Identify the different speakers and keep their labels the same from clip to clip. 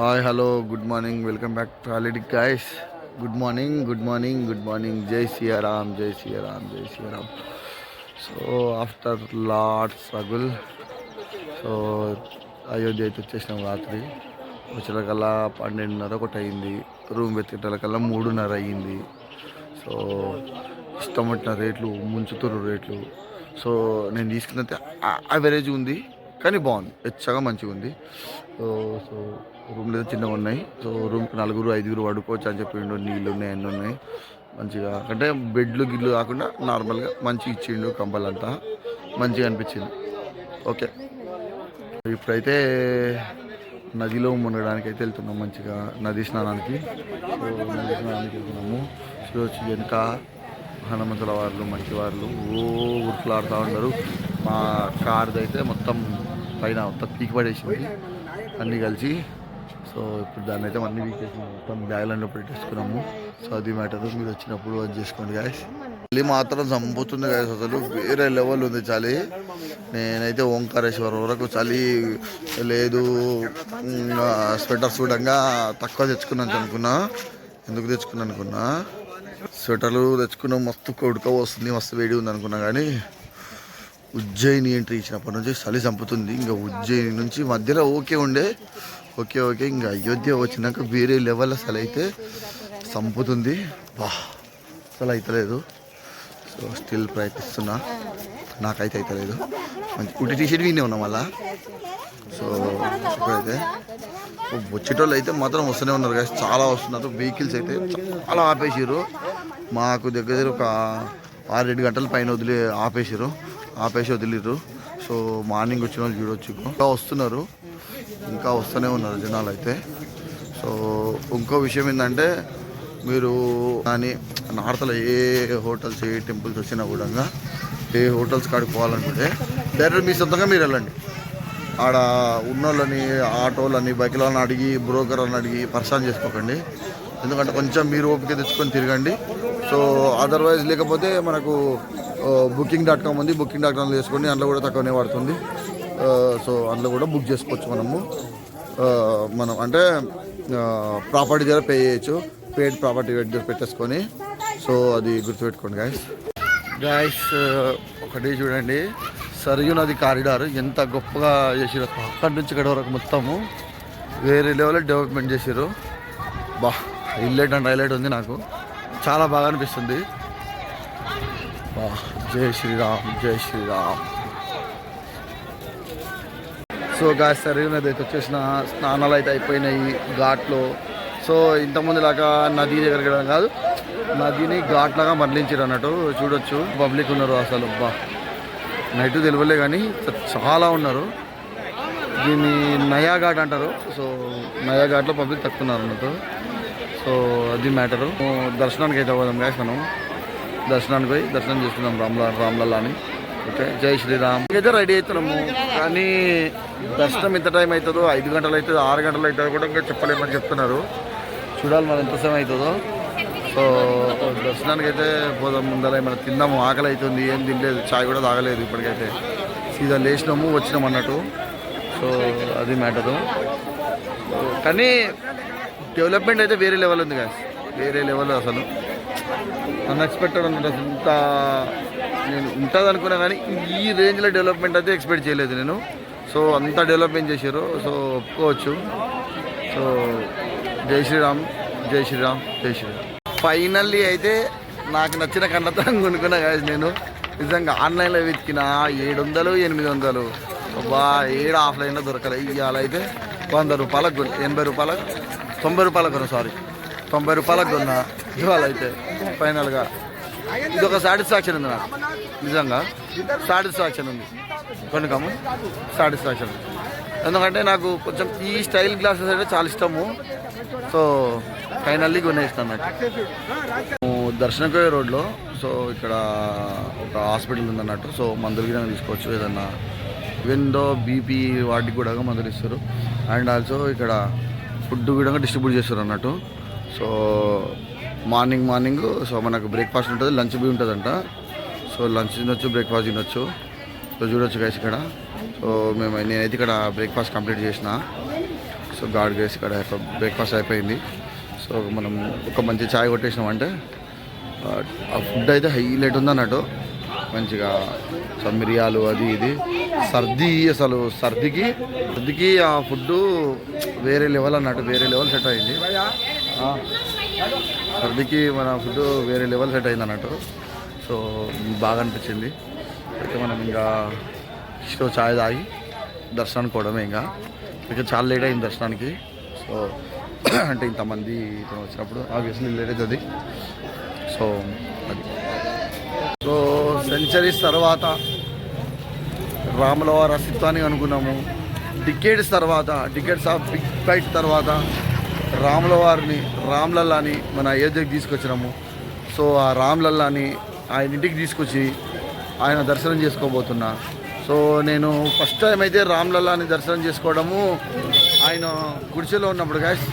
Speaker 1: Hi hello good morning welcome back to holiday guys. Good morning good morning good morning. జై సియారామ్ జై సియారామ్ జై Siyaram. So after lot struggle so Ayodhya అయితే వచ్చేసినాం. రాత్రి వచ్చేకల్లా 12:30 ఒకటి అయింది. రూమ్ వెతికేటకల్లా 3:30 అయ్యింది. సో ఇష్టం పట్టిన రేట్లు ముంచుతురు రేట్లు. సో నేను తీసుకున్నది యావరేజ్ ఉంది కానీ బాగుంది, ఎచ్చగా మంచిగా ఉంది. సో రూమ్లో అయితే చిన్నగా ఉన్నాయి. సో రూమ్కి 4-5 పడుకోవచ్చు అని చెప్పిండు. నీళ్ళు ఉన్నాయి, అన్నీ ఉన్నాయి మంచిగా. అంటే బెడ్లు గిడ్లు కాకుండా నార్మల్గా మంచిగా ఇచ్చిండు. కంపలంతా మంచిగా అనిపించింది. ఓకే, ఇప్పుడైతే నదిలో మునగడానికి అయితే వెళ్తున్నాం. మంచిగా నది స్నానానికి. సో నది స్నానానికి వెళ్తున్నాము. సో వచ్చి వెనుక హనుమంతుల వాళ్ళు మంచి వాళ్ళు ఉరుకులాడుతూ ఉన్నారు. మా కార్ది అయితే మొత్తం పైన మొత్తం పీకి పడేసింది అన్నీ కలిసి. సో ఇప్పుడు దాన్ని అయితే అన్ని వీకేసి మొత్తం బ్యాగ్లన్నీ పెట్టేసుకున్నాము. సో అది మ్యాటర్. మీరు వచ్చినప్పుడు అది చేసుకోండి గాయస్. చలి మాత్రం చంపుతుంది గాయస్, అసలు వేరే లెవెల్ ఉంది చలి. నేనైతే ఓంకారేశ్వరం వరకు చలి లేదు. స్వెటర్స్ చూడంగా తక్కువ తెచ్చుకున్నాను అనుకున్నా. ఎందుకు తెచ్చుకున్నాను అనుకున్నా, స్వెటర్లు తెచ్చుకున్నాం. మస్తు ఉడక వస్తుంది, మస్తు వేడి ఉంది అనుకున్నా. కానీ ఉజ్జయిని ఎంట్రీ ఇచ్చినప్పటి నుంచి చలి చంపుతుంది. ఇంకా ఉజ్జయిని నుంచి మధ్యలో ఓకే ఉండే, ఓకే ఇంకా అయోధ్య వచ్చినాక వేరే లెవెల్ అసలు అయితే చంపుతుంది. బా అసలు అవుతలేదు. సో స్టిల్ ప్రయత్నిస్తున్నా, నాకైతే అవుతలేదు. మంచి కుట్టి టీషర్ట్ వినే ఉన్నాం మళ్ళా. సో ఇప్పుడైతే వచ్చేటోళ్ళు అయితే మాత్రం వస్తూనే ఉన్నారు కదా, చాలా వస్తున్నారు. వెహికల్స్ అయితే చాలా ఆపేసారు. మాకు దగ్గర ఒక 6-7 గంటల పైన ఆపేసి వదిలిర్రు. సో మార్నింగ్ వచ్చిన వాళ్ళు చూడవచ్చు. ఇంకా వస్తున్నారు, ఇంకా వస్తూనే ఉన్నారు జనాలు అయితే. సో ఇంకో విషయం ఏంటంటే, మీరు కానీ నార్త్లో ఏ హోటల్స్ ఏ టెంపుల్స్ వచ్చినా కూడా ఏ హోటల్స్ కాడికి పోవాలనుకుంటే డైరెక్ట్ మీ సొంతంగా మీరు వెళ్ళండి. ఆడ ఉన్నోళ్ళని ఆటోలని బైకులని అడిగి బ్రోకర్లను అడిగి పరిశాన్ చేసుకోకండి. ఎందుకంటే కొంచెం మీరు ఓపిక తెచ్చుకొని తిరగండి. సో అదర్వైజ్ లేకపోతే మనకు booking.com ఉంది, booking.com చేసుకోండి. అందులో కూడా తక్కువనే పడుతుంది. సో అందులో కూడా బుక్ చేసుకోవచ్చు మనం అంటే ప్రాపర్టీ దగ్గర పే చేయొచ్చు. పేడ్ ప్రాపర్టీ పెట్టేసుకొని. సో అది గుర్తుపెట్టుకోండి గాయస్. ఒకటి చూడండి, సరియు నది కారిడార్ ఎంత గొప్పగా చేసారు. అక్కడి నుంచి ఇక్కడ వరకు మొత్తము వేరే లెవెల్లో డెవలప్మెంట్ చేసారు. బా హైలైట్ అండ్ హైలైట్ ఉంది. నాకు చాలా బాగా అనిపిస్తుంది. బా జై శ్రీరామ్ జై శ్రీరామ్. సో గాయస్ సరియు నది అయితే వచ్చేసిన స్నానాలు అయితే అయిపోయినాయి ఘాట్లో. సో ఇంతకుముందు లాగా నది దగ్గరికి వెళ్ళడం కాదు, నదిని ఘాట్ లాగా మరలించారు అన్నట్టు. చూడొచ్చు పబ్లిక్ ఉన్నారు అసలు. బా నైట్ తెలియలే కానీ చాలా ఉన్నారు. దీన్ని నయా ఘాట్ అంటారు. సో నయా ఘాట్లో పబ్లిక్ తక్కువ ఉన్నారు అన్నట్టు. సో అది మ్యాటరు. దర్శనానికి అయితే పోదాం గాయస్. మనం దర్శనానికి పోయి దర్శనం చేసుకున్నాం రామ్లల్లా అని. ఓకే, జై శ్రీరామ్. అయితే రెడీ అవుతున్నాము. కానీ దర్శనం ఎంత టైం అవుతుందో, 5 గంటలు అవుతుందో 6 గంటలు అవుతుందో కూడా ఇంకా చెప్పలేమని చెప్తున్నారు. చూడాలి మరి ఎంత సమయం అవుతుందో. సో దర్శనానికి అయితే పోదాం. ముందర ఏమైనా తిందాము, ఆకలి అవుతుంది. ఏం తినలేదు, చాయ్ కూడా తాగలేదు. ఇప్పటికైతే సీదా లేచినాము వచ్చినాము అన్నట్టు. సో అది మ్యాటరు. కానీ డెవలప్మెంట్ అయితే వేరే లెవెల్ ఉంది కదా, వేరే లెవెల్ అసలు. అన్ఎక్స్పెక్టెడ్ అన్నట్టు. ఇంత నేను ఉంటుంది అనుకున్నా కానీ ఈ రేంజ్లో డెవలప్మెంట్ అయితే ఎక్స్పెక్ట్ చేయలేదు నేను. సో అంత డెవలప్మెంట్ చేశారు. సో ఒప్పుకోవచ్చు. సో జై శ్రీరామ్ జై శ్రీరామ్ జై శ్రీరామ్. ఫైనల్లీ అయితే నాకు నచ్చిన కన్నతనం కొనుక్కున్నా కాదు నేను. నిజంగా ఆన్లైన్లో వెతికిన 700-800 బా ఏడు ఆఫ్లైన్లో దొరకలేదు. ఇవాళ అయితే 100 రూపాయలకు కొన్నా, 80 రూపాయలకు 90 రూపాయలకు కొన్నా, 90 రూపాయలకు కొన్నా. ఇవాళ అయితే ఫైనల్గా ఇది ఒక సాటిస్ఫాక్షన్ ఉంది నాకు. నిజంగా సాటిస్ఫాక్షన్ ఉంది. కొనుక్కాము సాటిస్ఫాక్షన్. ఎందుకంటే నాకు కొంచెం ఈ స్టైల్ గ్లాసెస్ అయితే చాలా ఇష్టము. సో ఫైనల్లీ కొనేస్తాను అన్నట్టు. దర్శనకు రోడ్లో. సో ఇక్కడ ఒక హాస్పిటల్ ఉందన్నట్టు. సో మందులు గిరంగా తీసుకోవచ్చు ఏదన్నా. ఈవెన్ దో బీపీ వాటికి కూడా మందులు ఇస్తారు. అండ్ ఆల్సో ఇక్కడ ఫుడ్ కూడా డిస్ట్రిబ్యూట్ చేస్తారు అన్నట్టు. సో మార్నింగ్ సో మనకు బ్రేక్ఫాస్ట్ ఉంటుంది, లంచ్ బి ఉంటుందంట. సో లంచ్ తినొచ్చు, బ్రేక్ఫాస్ట్ తినొచ్చు. సో చూడొచ్చు గైస్ ఇక్కడ. సో నేనైతే ఇక్కడ బ్రేక్ఫాస్ట్ కంప్లీట్ చేసిన. సో సో గాడ్ గేస్ ఇక్కడ బ్రేక్ఫాస్ట్ అయిపోయింది. సో మనం ఒక మంచి ఛాయ్ కొట్టేసినామంటే ఆ ఫుడ్ అయితే హైలైట్ ఉందన్నట్టు. మంచిగా మిరియాలు అది ఇది సర్ది, అసలు సర్దికి ఆ ఫుడ్ వేరే లెవెల్ అన్నట్టు, వేరే లెవెల్ సెట్ అయింది. సర్దికి మన ఫుడ్ వేరే లెవెల్ సెట్ అయింది అన్నట్టు. సో బాగా అనిపించింది. అయితే మనం ఇంకా సో ఛాయ్ తాగి దర్శనానికి పోవడమే. ఇంకా చాలా లేట్ అయింది దర్శనానికి. సో అంటే ఇంతమంది వచ్చినప్పుడు ఆబ్వియస్లీ లేట్ అవుతుంది. సో అది సో సెంచరీస్ తర్వాత రాముల వారి అస్తిత్వాన్ని అనుకున్నాము. డికేట్స్ ఆఫ్ బిగ్ ఫైట్ తర్వాత రాముల వారిని, రామ్లల్లాని మన అయోధ్యకి తీసుకొచ్చినాము. సో ఆ రామ్లల్లాని ఆయన ఇంటికి తీసుకొచ్చి ఆయన దర్శనం చేసుకోబోతున్నా. సో నేను ఫస్ట్ టైం అయితే రామ్లల్లాని దర్శనం చేసుకోవడము ఆయన గుడిసెలో ఉన్నప్పుడు గాయస్,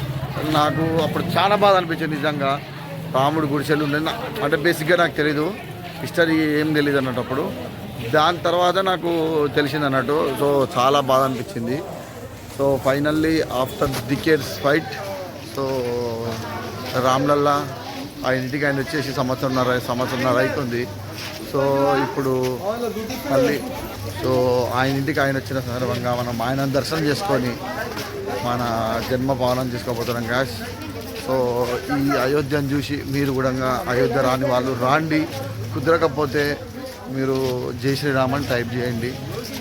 Speaker 1: నాకు అప్పుడు చాలా బాధ అనిపించింది నిజంగా. రాముడు గుడిసెలు అంటే బేసిక్గా నాకు తెలీదు, హిస్టరీ ఏం తెలియదు అన్నట్టు అప్పుడు. దాని తర్వాత నాకు తెలిసింది అన్నట్టు. సో చాలా బాధ అనిపించింది. So finally after decades fight so Ram Lalla ఆయన ఇంటికి ఆయన వచ్చేసి సంవత్సరంన్నర అవుతుంది. సో ఇప్పుడు మళ్ళీ సో ఆయన ఇంటికి ఆయన వచ్చిన సందర్భంగా మనం ఆయన దర్శనం చేసుకొని మన జన్మ పాలన చేసుకోబోతున్నాం గాయస్. సో ఈ అయోధ్యను చూసి మీరు కూడా అయోధ్య రాని వాళ్ళు రాండి, కుదరకపోతే మీరు జై శ్రీరామ్ అని టైప్ చేయండి.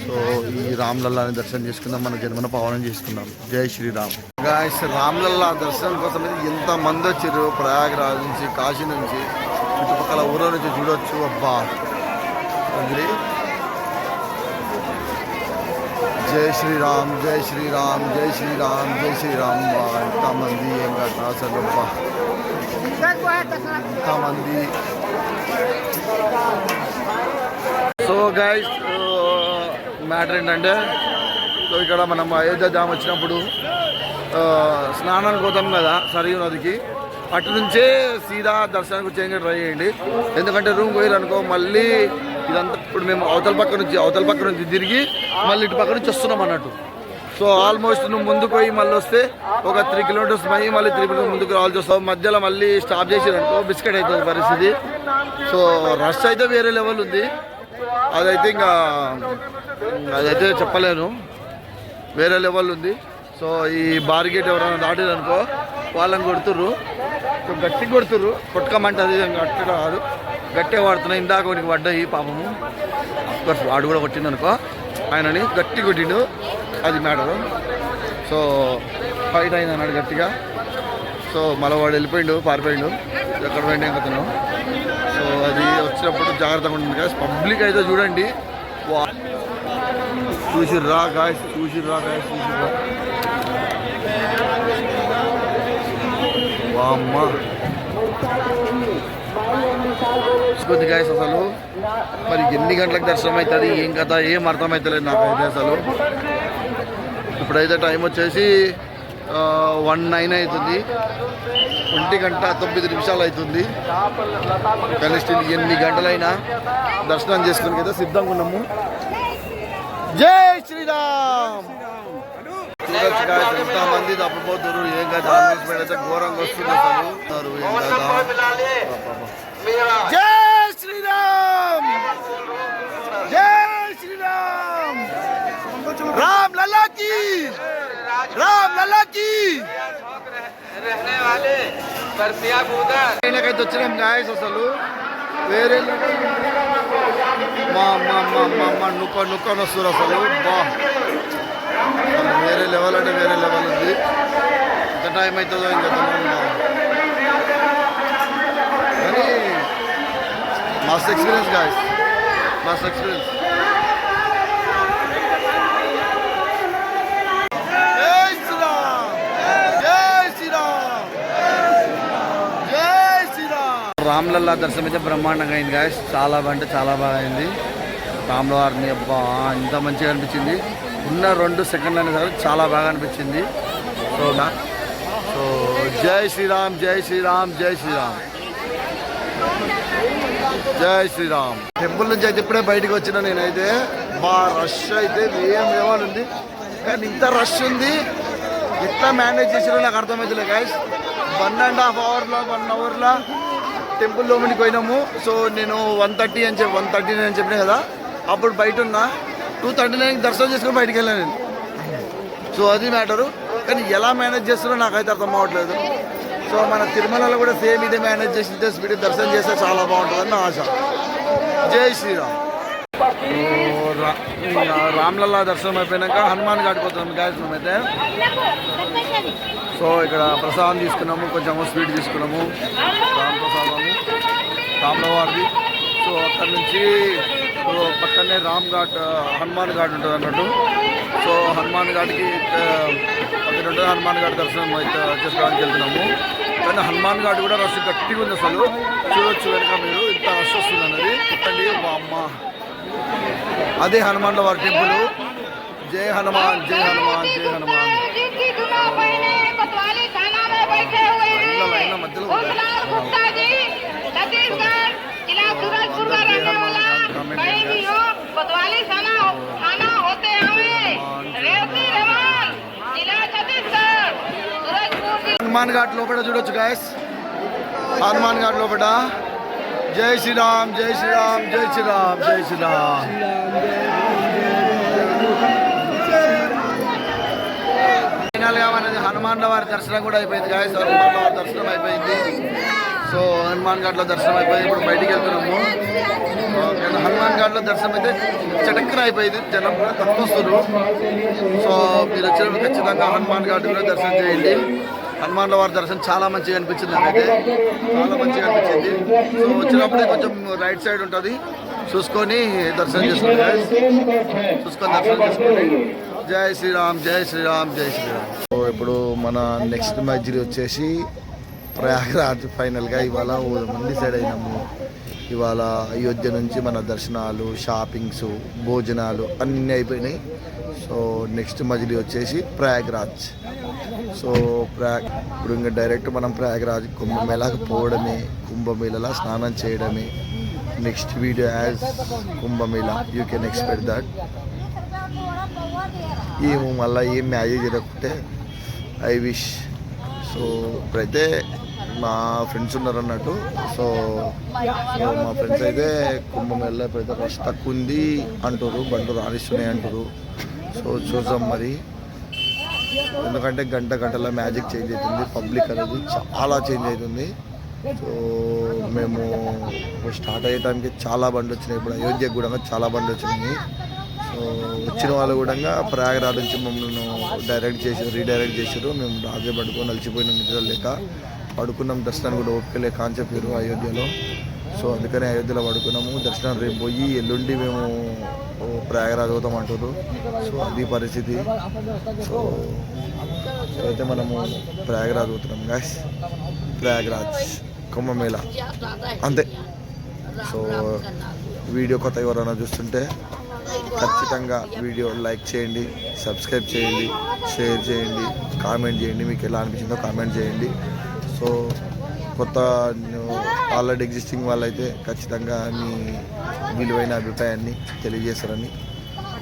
Speaker 1: సో ఈ రామ్లల్లాని దర్శనం చేసుకుందాం, మన జన్మన పావనం చేసుకుందాం. జై శ్రీరామ్. గాయస్ రామ్లల్లా దర్శనం కోసం ఎంతమంది వచ్చారు ప్రయాగరాజ్ నుంచి, కాశీ నుంచి, చుట్టుపక్కల ఊళ్ళ నుంచి చూడొచ్చు. అబ్బా అది జై శ్రీరామ్, జై శ్రీరామ్, జై శ్రీరామ్, జై శ్రీరామ్. ఎంతమంది ఏం కదా అసలు, అబ్బా ఎంతమంది. సో గైస్ మ్యాటర్ ఏంటంటే, సో ఇక్కడ మనం అయోధ్య ధామ్ వచ్చినప్పుడు స్నానానికి పోతాం కదా సరియు నదికి, అటు నుంచే సీదా దర్శనానికి వచ్చేందుకు ట్రై చేయండి. ఎందుకంటే రూమ్ పోయారనుకో మళ్ళీ ఇదంతా ఇప్పుడు మేము అవతల పక్క నుంచి తిరిగి మళ్ళీ ఇటు పక్క నుంచి వస్తున్నాం అన్నట్టు. సో ఆల్మోస్ట్ నువ్వు ముందుకు పోయి మళ్ళీ వస్తే ఒక 3 కిలోమీటర్స్ పోయి మళ్ళీ 3 కిలోమీటర్స్ ముందుకు రావాల్సి వస్తావు. మధ్యలో మళ్ళీ స్టాప్ చేసారనుకో బిస్కెట్ అవుతుంది పరిస్థితి. సో రష్ అయితే వేరే లెవెల్ ఉంది, అదైతే చెప్పలేను, వేరే లెవెల్ ఉంది. సో ఈ బార్గేట్ ఎవరైనా దాటిరనుకో వాళ్ళని కొడుతుర్రు, గట్టిగా కొడుతుర్రు, కొట్టుకోమంటే అది గట్టి కాదు, గట్టిగా పడుతున్నాయి. ఇందాక వాడికి పడ్డాయి పాపము, అఫ్కోర్స్ వాడు కూడా కొట్టిండు అనుకో, ఆయనని గట్టి కొట్టిండు, అది మ్యాటరు. సో ఫైట్ అయింది అన్నాడు గట్టిగా. సో మళ్ళీ వాడు వెళ్ళిపోయిండు, పారిపోయిండు, ఎక్కడ పోయిండు కథను. సో అది వచ్చినప్పుడు జాగ్రత్తగా ఉంటుంది గాయస్. పబ్లిక్ అయితే చూడండి, చూసిర్రా గాయస్. వామ్మ కొద్ది గాయస్ అసలు మరి ఎన్ని గంటలకు దర్శనం అవుతుంది, ఏం కథ ఏం అర్థమవుతలేదు నాకైతే అసలు. ఇప్పుడైతే టైం వచ్చేసి 1:09 అవుతుంది, 1:09 అవుతుంది. కానీ స్టిల్ ఎన్ని గంటలైనా దర్శనం చేసుకుని కదా సిద్ధంగా ఉన్నాము. జై శ్రీరామ్. చూడొచ్చు గాయస్ ఎంతమంది తప్పిపోతున్నారు, ఏం కదా అనౌన్స్మెంట్ అయితే ఘోరంగా వస్తుంది అసలు. ఏం కదా జై శ్రీరామ్, జై శ్రీరామ్, రామ్ లల్లా की, రామ్ లల్లా की. ఆయనకైతే వచ్చినాం గాయస్ అసలు వేరే నుక్కని వస్తారు అసలు. బా వేరే లెవెల్ అంటే వేరే లెవెల్ ఉంది. ఎంత టైం అవుతుందో ఇంకా కానీ మస్త్ ఎక్స్పీరియన్స్ గాయస్, మస్త్ ఎక్స్పీరియన్స్. రామ్లల్లా దర్శనం అయితే బ్రహ్మాండంగా అయింది గాయస్, చాలా అంటే చాలా బాగా అయింది. రాముల వారిని అబ్బా ఇంత మంచిగా అనిపించింది. ఉన్న 2 సెకండ్లు అయినా సరే చాలా బాగా అనిపించింది. సో జై శ్రీరామ్, జై శ్రీరామ్, జై శ్రీరామ్, జై శ్రీరామ్. టెంపుల్ నుంచి అయితే ఇప్పుడే బయటకు వచ్చిన నేనైతే, బా రష్ అయితే వేయం ఉంది. కానీ ఇంత రష్ ఉంది ఎట్లా మేనేజ్ చేసారో నాకు అర్థమవుతుంది గైస్. 1.5 అవర్లో టెంపుల్ లోపలికి పోయినాము. సో నేను 1:39 అని చెప్పినా కదా, అప్పుడు బయట ఉన్నా. 2:39 దర్శనం చేసుకొని బయటికి వెళ్ళాను నేను. సో అది మ్యాటరు. కానీ ఎలా మేనేజ్ చేస్తారో నాకైతే అర్థం అవ్వట్లేదు. సో మన తిరుమలలో కూడా సేమ్ ఇదే మేనేజ్ చేసి ఇదే స్పీడ్ దర్శనం చేస్తే చాలా బాగుంటుందని నా ఆశ. జై శ్రీరామ్. రామ్లల్లా దర్శనం అయిపోయినాక హనుమాన్ ఘాట్కి పోతున్నాం గాయస్ మేమైతే. సో ఇక్కడ ప్రసాదం తీసుకున్నాము, కొంచెం స్వీట్ తీసుకున్నాము, రామ్ ప్రసాదము రామ్లవారిది. సో అక్కడి నుంచి పక్కనే హనుమాన్ ఘాట్ ఉంటుంది అన్నట్టు. సో హనుమాన్ ఘాట్కి పక్కన ఉంటుంది. హనుమాన్ ఘాట్ దర్శనం అయితే చేసుకోవడానికి వెళ్తున్నాము. కానీ హనుమాన్ ఘాట్ కూడా రష్ గట్టిగా ఉంది అసలు. చూడొచ్చు వెనక మీరు ఇంత రష్ వస్తుంది అన్నది. పుట్టండి అమ్మ, అదే హనుమాన్ల వారి టెంపుల్. జై హనుమాన్, జై హనుమాన్, జై హనుమాన్. మధ్యలో హనుమాన్ ఘాట్ లోపల చూడొచ్చు గాయస్. హనుమాన్ ఘాట్ లోపల జై శ్రీరామ్, జై శ్రీరామ్, జై శ్రీరామ్, జై శ్రీరామ్. ఫైనల్గా మనది హనుమాన్ల వారి దర్శనం కూడా అయిపోయింది గాయస్. హనుమాన్ల వారి దర్శనం అయిపోయింది. సో హనుమాన్ ఘాట్లో దర్శనం అయిపోయింది. ఇప్పుడు బయటికి వెళ్తున్నాము. హనుమాన్ ఘాట్లో దర్శనం అయితే చటక్కన అయిపోయింది. జనం కూడా తక్కువ వస్తున్నారు. సో మీరు వచ్చినప్పుడు ఖచ్చితంగా హనుమాన్ ఘాట్ కూడా దర్శనం చేయండి. హనుమాన్ల వారి దర్శనం చాలా మంచిగా అనిపించింది నాకైతే, చాలా మంచిగా అనిపించింది. సో వచ్చినప్పుడే కొంచెం రైట్ సైడ్ ఉంటుంది, చూసుకొని దర్శనం చేసుకోండి, చూసుకొని దర్శనం చేసుకోండి. జై శ్రీరామ్, జై శ్రీరామ్, జై శ్రీరామ్. సో ఇప్పుడు మన నెక్స్ట్ మజిలీ వచ్చేసి ప్రయాగరాజ్. ఫైనల్గా ఇవాళ మంది సైడ్ అయినాము. ఇవాళ అయోధ్య నుంచి మన దర్శనాలు, షాపింగ్స్, భోజనాలు అన్నీ అయిపోయినాయి. సో నెక్స్ట్ మజిలీ వచ్చేసి ప్రయాగరాజ్. సో ఇప్పుడు ఇంకా డైరెక్ట్ మనం ప్రయాగరాజ్ కుంభమేళాకి పోవడమే, కుంభమేళలా స్నానం చేయడమే. Next video as Kumbh Mela, you can expect that. ఏమో మళ్ళీ ఏం మ్యాజిక్ జరగకుంటే ఐ విష్. సో ఇప్పుడైతే మా ఫ్రెండ్స్ ఉన్నారు అన్నట్టు. సో మా ఫ్రెండ్స్ అయితే కుంభమేళలో ఇప్పుడైతే రష్ తక్కువ ఉంది అంటారు, బండ్లు రాణిస్తున్నాయి అంటారు. సో చూద్దాం మరి, ఎందుకంటే గంటల మ్యాజిక్ చేంజ్ అవుతుంది, పబ్లిక్ అనేది చాలా చేంజ్ అవుతుంది. సో మేము స్టార్ట్ అయ్యే టైంకి చాలా బండ్లు వచ్చినాయి. ఇప్పుడు అయోధ్యకు కూడా చాలా బండ్లు వచ్చినాయి. సో వచ్చిన వాళ్ళు కూడా ప్రయాగరాజ్ నుంచి మమ్మల్ని రీడైరెక్ట్ చేసారు. మేము రాజే పడుకొని అలసిపోయిన నిద్ర లేక పడుకున్నాం. దర్శనాన్ని కూడా ఓపిక లేక అని చెప్పారు అయోధ్యలో. సో అందుకనే అయోధ్యలో పడుకున్నాము. దర్శనం రేపు పోయి ఎల్లుండి మేము ప్రయాగరాజ్ అవుతాం అంటారు. సో అది పరిస్థితి. సో అయితే మనము ప్రయాగరాజ్ అవుతున్నాం గాయస్. ప్రయాగరాజ్ కుంభమేళా అంతే. సో వీడియో కొత్త ఎవరైనా చూస్తుంటే ఖచ్చితంగా వీడియో లైక్ చేయండి, సబ్స్క్రైబ్ చేయండి, షేర్ చేయండి, కామెంట్ చేయండి. మీకు ఎలా అనిపించిందో కామెంట్ చేయండి. సో కొత్త ఆల్రెడీ ఎగ్జిస్టింగ్ వాళ్ళైతే ఖచ్చితంగా మీ విలువైన అభిప్రాయాన్ని తెలియజేస్తారని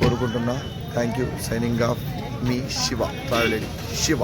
Speaker 1: కోరుకుంటున్నా. Thank you. Signing off me Shiva, travel Shiva.